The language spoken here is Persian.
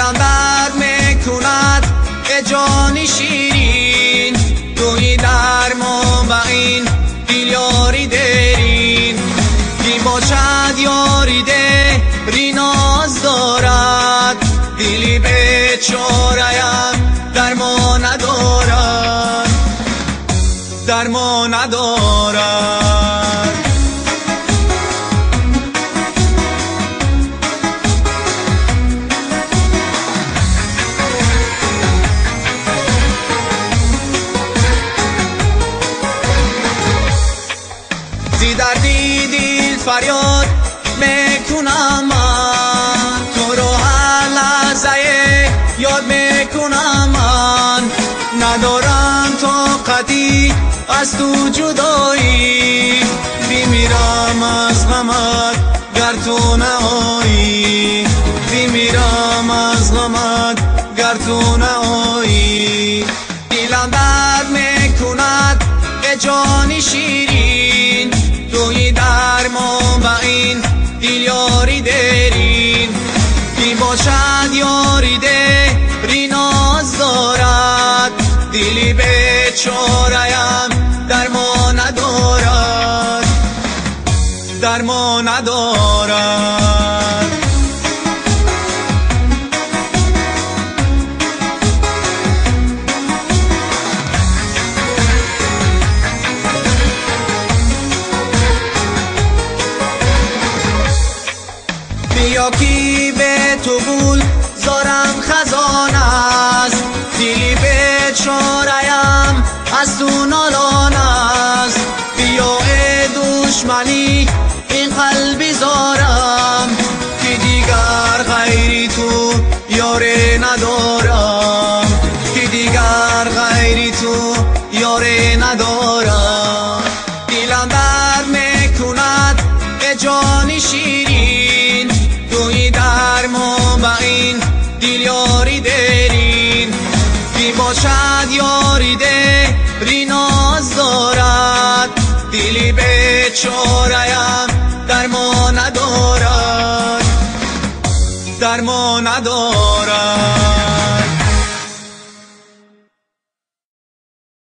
دلم درد میکند ای جان شیرین، توی درمان و این دل یاری درین. کی باشد یاری دری ناز دارد، دلی بیچاره‌ام درمان ندارد، درمان ندارد. زی دردی دل فریاد میکنم من، تو رو هر لحظه یاد میکنم من. ندارم طاقتی از تو جدایی، بمیرم از غمت گر تو نهایی، بمیرم از غمت گر تو نهایی. دلم درد میکند ای جان شیرین، توی درمان و این دل یاری درین. کی باشد یاری دری ناز دارد، دلی بیچاره‌ام درمان ندارد، درمان ندارد. بیا کی به تو گل زارم خزان است، دلی بیچاره‌ام از تو نالان است. بیا ای دشمنی این قلبی زارم، که دیگر غیری تو یاری ندارم، که دیگر غیری تو یاری ندارم. دلم درد میکند ای جان شیرین، توی درمان و این دل یاری درین. کی باشد یاری دری ناز دارد، دلی بیچاره‌ام درمان ندارد، درمان ندارد.